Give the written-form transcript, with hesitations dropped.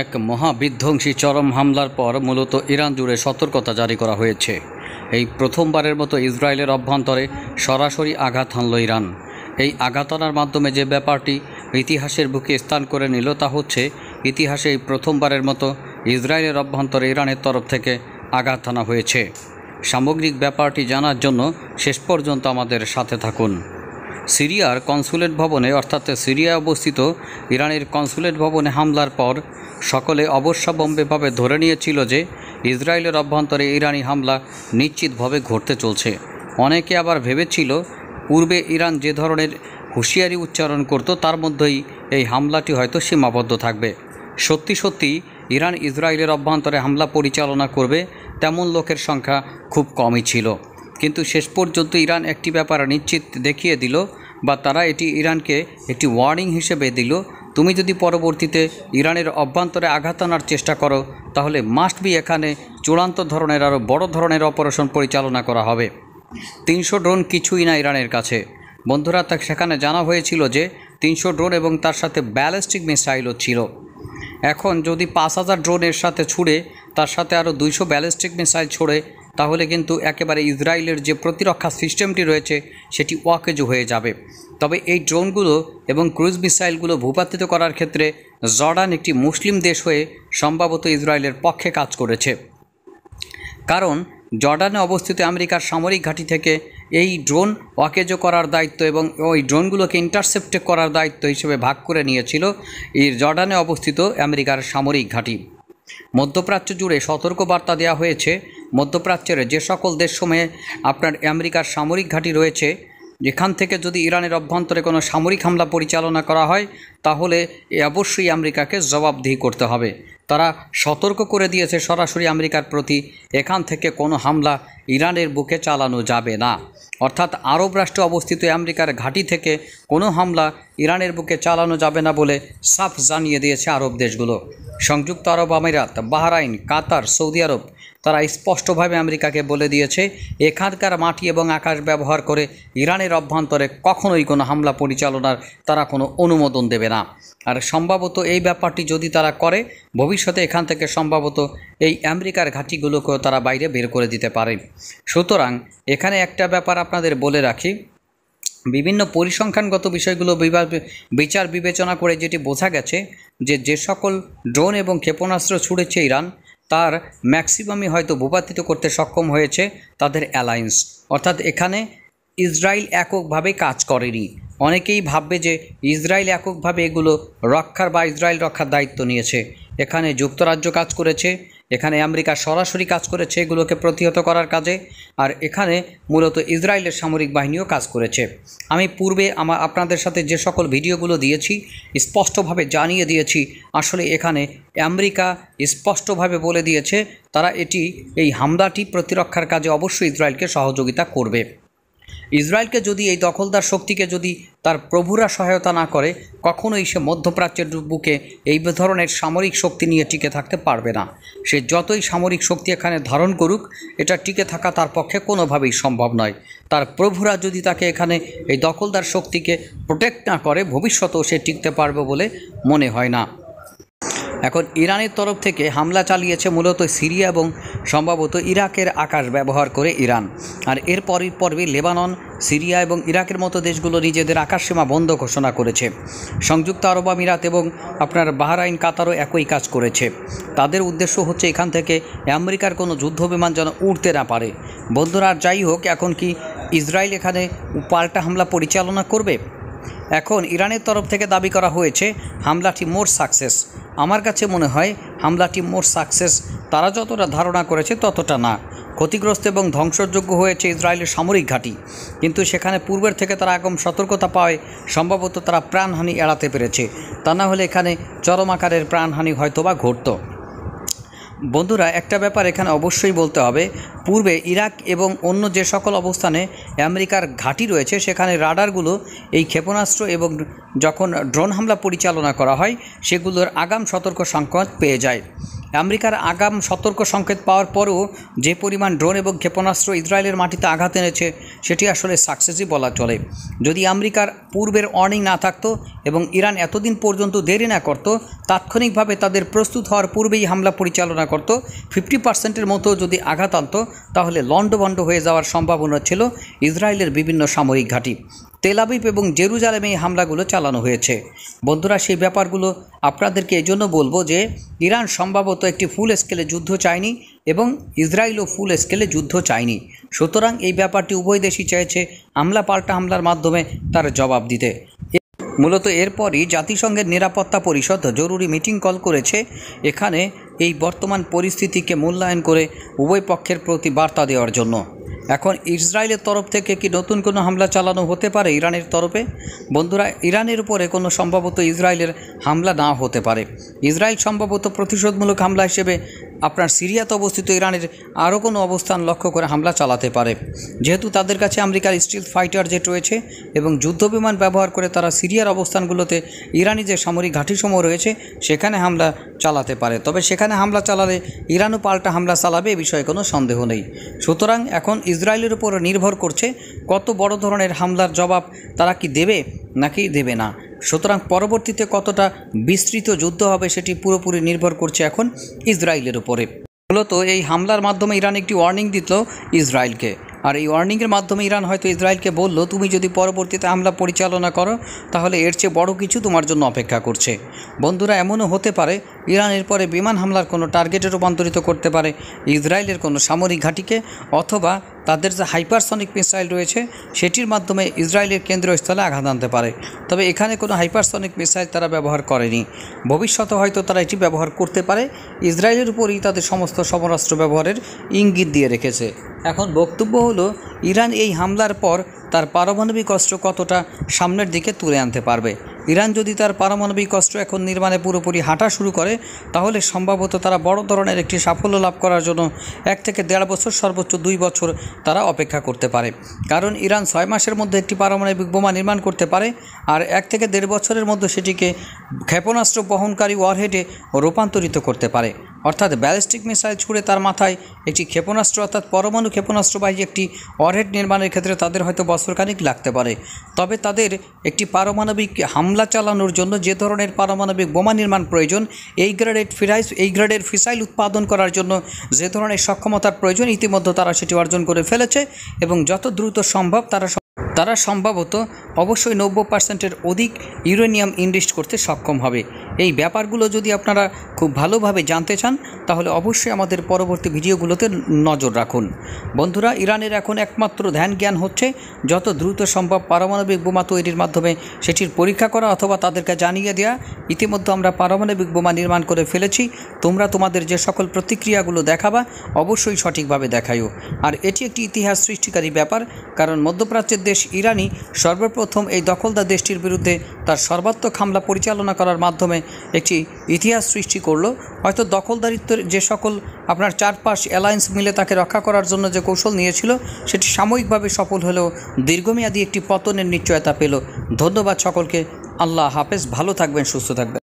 এক মহাবিধ্বংসী চরম হামলার পর মূলত ইরান জুড়ে সতর্কতা জারি করা হয়েছে। এই প্রথমবারের মতো ইসরায়েলের অভ্যন্তরে সরাসরি আঘাত হানল ইরান। এই আঘাত আনার মাধ্যমে যে ব্যাপারটি ইতিহাসের বুকে স্থান করে নিল তা হচ্ছে ইতিহাসে এই প্রথমবারের মতো ইসরায়েলের অভ্যন্তরে ইরানের তরফ থেকে আঘাত হানা হয়েছে। সামগ্রিক ব্যাপারটি জানার জন্য শেষ পর্যন্ত আমাদের সাথে থাকুন। সিরিয়ার কনসুলেট ভবনে অর্থাৎ সিরিয়ায় অবস্থিত ইরানের কনসুলেট ভবনে হামলার পর সকলে অবশ্যম্ভাবীভাবে ধরে নিয়েছিল যে ইসরায়েলের অভ্যন্তরে ইরানি হামলা নিশ্চিতভাবে ঘটতে চলছে। অনেকে আবার ভেবেছিল পূর্বে ইরান যে ধরনের হুঁশিয়ারি উচ্চারণ করত তার মধ্যেই এই হামলাটি হয়তো সীমাবদ্ধ থাকবে। সত্যি সত্যি ইরান ইসরায়েলের অভ্যন্তরে হামলা পরিচালনা করবে তেমন লোকের সংখ্যা খুব কমই ছিল, কিন্তু শেষ পর্যন্ত ইরান একটি ব্যাপার নিশ্চিত দেখিয়ে দিল, বা তারা এটি ইরানকে একটি ওয়ার্নিং হিসেবে দিল, তুমি যদি পরবর্তীতে ইরানের অভ্যন্তরে আঘাত আনার চেষ্টা করো তাহলে মাস্ট বি এখানে চূড়ান্ত ধরনের আরও বড় ধরনের অপারেশন পরিচালনা করা হবে। 300 ড্রোন কিছুই না ইরানের কাছে। বন্ধুরা, সেখানে জানা হয়েছিল যে 300 ড্রোন এবং তার সাথে ব্যালিস্টিক মিসাইলও ছিল। এখন যদি 5000 ড্রোনের সাথে ছুড়ে তার সাথে আরও 200 ব্যালিস্টিক মিসাইল ছোড়ে তাহলে কিন্তু একেবারে ইসরায়েলের যে প্রতিরক্ষা সিস্টেমটি রয়েছে সেটি ওয়াকেজ হয়ে যাবে। তবে এই ড্রোনগুলো এবং ক্রুজ মিসাইলগুলো ভূপাতিত করার ক্ষেত্রে জর্ডান একটি মুসলিম দেশ হয়ে সম্ভবত ইসরায়েলের পক্ষে কাজ করেছে, কারণ জর্ডানে অবস্থিত আমেরিকার সামরিক ঘাঁটি থেকে এই ড্রোন ওয়াকেজ করার দায়িত্ব এবং ওই ড্রোনগুলোকে ইন্টারসেপ্ট করার দায়িত্ব হিসেবে ভাগ করে নিয়েছিল এই জর্ডানে অবস্থিত আমেরিকার সামরিক ঘাঁটি। মধ্যপ্রাচ্য জুড়ে সতর্কবার্তা দেওয়া হয়েছে, মধ্যপ্রাচ্যের যে সকল দেশসমূহে আপনার আমেরিকার সামরিক ঘাঁটি রয়েছে, যেখান থেকে যদি ইরানের অভ্যন্তরে কোনো সামরিক হামলা পরিচালনা করা হয় তাহলে অবশ্যই আমেরিকাকে জবাবদিহি করতে হবে। তারা সতর্ক করে দিয়েছে সরাসরি আমেরিকার প্রতি, এখান থেকে কোনো হামলা ইরানের বুকে চালানো যাবে না। অর্থাৎ আরব রাষ্ট্রে অবস্থিত আমেরিকার ঘাঁটি থেকে কোনো হামলা ইরানের বুকে চালানো যাবে না বলে সাফ জানিয়ে দিয়েছে আরব দেশগুলো। সংযুক্ত আরব আমিরাত, বাহরাইন, কাতার, সৌদি আরব তারা স্পষ্টভাবে আমেরিকাকে বলে দিয়েছে এখানকার মাটি এবং আকাশ ব্যবহার করে ইরানের অভ্যন্তরে কখনোই কোনো হামলা পরিচালনার তারা কোনো অনুমোদন দেবে না। আর সম্ভবত এই ব্যাপারটি যদি তারা করে ভবিষ্যতে এখান থেকে সম্ভবত এই আমেরিকার ঘাঁটিগুলোকেও তারা বাইরে বের করে দিতে পারে। সুতরাং এখানে একটা ব্যাপার আপনাদের বলে রাখি, বিভিন্ন পরিসংখ্যানগত বিষয়গুলো বিচার বিবেচনা করে যেটি বোঝা গেছে যে সকল ড্রোন এবং ক্ষেপণাস্ত্র ছুড়েছে ইরান তার ম্যাক্সিমামই হয়তো ভূপাতিত করতে সক্ষম হয়েছে তাদের অ্যালায়েন্স, অর্থাৎ এখানে ইসরায়েল এককভাবে কাজ করেনি। অনেকেই ভাববে যে ইসরায়েল এককভাবে এগুলো রক্ষার বা ইসরায়েল রক্ষার দায়িত্ব নিয়েছে। এখানে যুক্তরাজ্য কাজ করেছে, এখানে আমেরিকা সরাসরি কাজ করেছে এগুলোকে প্রতিহত করার কাজে, আর এখানে মূলত ইসরায়েলের সামরিক বাহিনীও কাজ করেছে। আমি পূর্বে আপনাদের সাথে যে সকল ভিডিওগুলো দিয়েছি স্পষ্টভাবে জানিয়ে দিয়েছি আসলে এখানে আমেরিকা স্পষ্টভাবে বলে দিয়েছে তারা এই হামলাটি প্রতিরক্ষার কাজে অবশ্যই ইসরায়েলকে সহযোগিতা করবে। ইসরায়েলকে যদি এই দখলদার শক্তিকে যদি তার প্রভুরা সহায়তা না করে কখনোই সে মধ্যপ্রাচ্যের বুকে এই ধরনের সামরিক শক্তি নিয়ে টিকে থাকতে পারবে না। সে যতই সামরিক শক্তি এখানে ধারণ করুক এটা টিকে থাকা তার পক্ষে কোনোভাবেই সম্ভব নয়। তার প্রভুরা যদি তাকে এখানে এই দখলদার শক্তিকে প্রোটেক্ট না করে ভবিষ্যতেও সে টিকতে পারবে বলে মনে হয় না। এখন ইরানের তরফ থেকে হামলা চালিয়েছে মূলত সিরিয়া এবং সম্ভবত ইরাকের আকাশ ব্যবহার করে ইরান, আর এর পর্বে লেবানন, সিরিয়া এবং ইরাকের মতো দেশগুলো নিজেদের আকাশসীমা বন্ধ ঘোষণা করেছে। সংযুক্ত আরব আমিরাত এবং আপনার বাহরাইন, কাতারও একই কাজ করেছে। তাদের উদ্দেশ্য হচ্ছে এখান থেকে আমেরিকার কোনো যুদ্ধ বিমান যেন উড়তে না পারে। বন্ধুরা, যাই হোক, এখন কি ইসরায়েল এখানে পাল্টা হামলা পরিচালনা করবে? এখন ইরানের তরফ থেকে দাবি করা হয়েছে হামলাটি মোর সাকসেস। আমার কাছে মনে হয় হামলাটি মোর সাকসেস তারা যতটা ধারণা করেছে ততটা না। ক্ষতিগ্রস্ত এবং ধ্বংসযোগ্য হয়েছে ইসরায়েলের সামরিক ঘাঁটি, কিন্তু সেখানে পূর্বের থেকে তারা আগম সতর্কতা পাওয়ায় সম্ভবত তারা প্রাণহানি এড়াতে পেরেছে, তা না হলে এখানে চরম আকারের প্রাণহানি হয়তোবা ঘটত। বন্ধুরা, একটা ব্যাপার এখানে অবশ্যই বলতে হবে, পূর্বে ইরাক এবং অন্য যে সকল অবস্থানে আমেরিকার ঘাঁটি রয়েছে সেখানে রাডারগুলো এই ক্ষেপণাস্ত্র এবং যখন ড্রোন হামলা পরিচালনা করা হয় সেগুলোর আগাম সতর্ক সংকেত পেয়ে যায়। আমেরিকার আগাম সতর্ক সংকেত পাওয়ার পরও যে পরিমাণ ড্রোন এবং ক্ষেপণাস্ত্র ইসরায়েলের মাটিতে আঘাত এনেছে সেটি আসলে সাকসেসই বলা চলে। যদি আমেরিকার পূর্বের ওয়ার্নিং না থাকতো এবং ইরান এতদিন পর্যন্ত দেরি না করত, তাৎক্ষণিকভাবে তাদের প্রস্তুত হওয়ার পূর্বেই হামলা পরিচালনা করত, 50% মতো যদি আঘাত আনত, তাহলে লণ্ডভণ্ড হয়ে যাওয়ার সম্ভাবনা ছিল ইসরায়েলের বিভিন্ন সামরিক ঘাঁটি। তেল আবিব এবং জেরুজালেমে এই হামলাগুলো চালানো হয়েছে। বন্ধুরা, সেই ব্যাপারগুলো আপনাদেরকে এজন্য বলবো যে ইরান সম্ভবত একটি ফুল স্কেলে যুদ্ধ চায়নি এবং ইসরায়েলও ফুল স্কেলে যুদ্ধ চায়নি। সুতরাং এই ব্যাপারটি উভয় দেশই চেয়েছে হামলা পাল্টা হামলার মাধ্যমে তার জবাব দিতে। মূলত এরপরই জাতিসংঘের নিরাপত্তা পরিষদ জরুরি মিটিং কল করেছে, এখানে এই বর্তমান পরিস্থিতিকে মূল্যায়ন করে উভয় পক্ষের প্রতি বার্তা দেওয়ার জন্য। এখন ইসরায়েলের তরফ থেকে কি নতুন কোনো হামলা চালানো হতে পারে ইরানের তরফে? বন্ধুরা, ইরানের উপরে কোনো সম্ভবত ইসরায়েলের হামলা না হতে পারে। ইসরায়েল সম্ভবত প্রতিশোধমূলক হামলা হিসেবে আপনার সিরিয়াতে অবস্থিত ইরানের আরও কোনো অবস্থান লক্ষ্য করে হামলা চালাতে পারে। যেহেতু তাদের কাছে আমেরিকার স্টিলথ ফাইটার জেট রয়েছে এবং যুদ্ধবিমান ব্যবহার করে তারা সিরিয়ার অবস্থানগুলোতে ইরানি যে সামরিক ঘাঁটিসমূহ রয়েছে সেখানে হামলা চালাতে পারে। তবে সেখানে হামলা চালালে ইরানও পাল্টা হামলা চালাবে, এ বিষয়ে কোনো সন্দেহ নেই। সুতরাং এখন ইসরায়েলের উপর নির্ভর করছে কত বড় ধরনের হামলার জবাব তারা কি দেবে নাকি দেবে না। সুতরাং পরবর্তীতে কতটা বিস্তৃত যুদ্ধ হবে সেটি পুরোপুরি নির্ভর করছে এখন ইসরায়েলের উপরে। মূলত এই হামলার মাধ্যমে ইরান একটি ওয়ার্নিং দিত ইসরায়েলকে, আর এই ওয়ার্নিংয়ের মাধ্যমে ইরান হয়তো ইসরায়েলকে বলল, তুমি যদি পরবর্তীতে হামলা পরিচালনা করো তাহলে এর চেয়ে বড় কিছু তোমার জন্য অপেক্ষা করছে। বন্ধুরা, এমনও হতে পারে ইরান এরপরে বিমান হামলার কোনো টার্গেটে রূপান্তরিত করতে পারে ইসরায়েলের কোনো সামরিক ঘাঁটিকে, অথবা তাদের যে হাইপারসনিক মিসাইল রয়েছে সেটির মাধ্যমে ইসরায়েলের কেন্দ্রীয় স্থলে আঘাত আনতে পারে। তবে এখানে কোনো হাইপারসনিক মিসাইল তারা ব্যবহার করেনি, ভবিষ্যতে হয়তো তারা এটি ব্যবহার করতে পারে। ইসরায়েলের উপরেই তাদের সমস্ত সমরাস্ত্র ব্যবহারের ইঙ্গিত দিয়ে রেখেছে। এখন বক্তব্য হলো, ইরান এই হামলার পর তার পারমাণবিক অস্ত্র কতটা সামনের দিকে তুলে আনতে পারবে। ইরান যদি তার পারমাণবিক অস্ত্র এখন নির্মাণে পুরোপুরি হাঁটা শুরু করে, তাহলে সম্ভবত তারা বড় ধরনের একটি সাফল্য লাভ করার জন্য 1 থেকে 1.5 বছর, সর্বোচ্চ 2 বছর তারা অপেক্ষা করতে পারে। কারণ ইরান 6 মাসের মধ্যে একটি পারমাণবিক বোমা নির্মাণ করতে পারে, আর 1 থেকে 1.5 বছরের মধ্যে সেটিকে ক্ষেপণাস্ত্র বহনকারী ওয়ারহেডে রূপান্তরিত করতে পারে। অর্থাৎ ব্যালিস্টিক মিসাইল ছুড়ে তার মাথায় একটি ক্ষেপণাস্ত্র অর্থাৎ পরমাণু ক্ষেপণাস্ত্রবাহী একটি ওয়ারহেড নির্মাণের ক্ষেত্রে তাদের হয়তো বছরখানিক লাগতে পারে। তবে তাদের একটি পারমাণবিক হামলা চালানোর জন্য যে ধরনের পারমাণবিক বোমা নির্মাণ প্রয়োজন, এই গ্রেডের ফিসাইল উৎপাদন করার জন্য যে ধরনের সক্ষমতার প্রয়োজন, ইতিমধ্যে তারা সেটি অর্জন করে ফেলেছে এবং যত দ্রুত সম্ভব তারা সম্ভবত অবশ্যই 90%-এর অধিক ইউরেনিয়াম ইনভেস্ট করতে সক্ষম হবে। এই ব্যাপারগুলো যদি আপনারা খুব ভালোভাবে জানতে চান তাহলে অবশ্যই আমাদের পরবর্তী ভিডিওগুলোতে নজর রাখুন। বন্ধুরা, ইরানের এখন একমাত্র ধ্যান জ্ঞান হচ্ছে যত দ্রুত সম্ভব পারমাণবিক বোমা তৈরির মাধ্যমে সেটির পরীক্ষা করা অথবা তাদেরকে জানিয়ে দেওয়া, ইতিমধ্যে আমরা পারমাণবিক বোমা নির্মাণ করে ফেলেছি, তোমরা তোমাদের যে সকল প্রতিক্রিয়াগুলো দেখাবা অবশ্যই সঠিকভাবে দেখাইও। আর এটি একটি ইতিহাস সৃষ্টিকারী ব্যাপার, কারণ মধ্যপ্রাচ্যের দেশ ইরানই সর্বপ্রথম এই দখলদার দেশটির বিরুদ্ধে তার সর্বাত্মক হামলা পরিচালনা করার মাধ্যমে একটি ইতিহাস সৃষ্টি করলো। হয়তো দখলদারিত্বের যে সকল আপনার চারপাশ অ্যালায়েন্স মিলে তাকে রক্ষা করার জন্য যে কৌশল নিয়েছিল সেটি সাময়িকভাবে সফল হলেও দীর্ঘমেয়াদী একটি পতনের নিশ্চয়তা পেল। ধন্যবাদ সকলকে। আল্লাহ হাফেজ। ভালো থাকবেন, সুস্থ থাকবেন।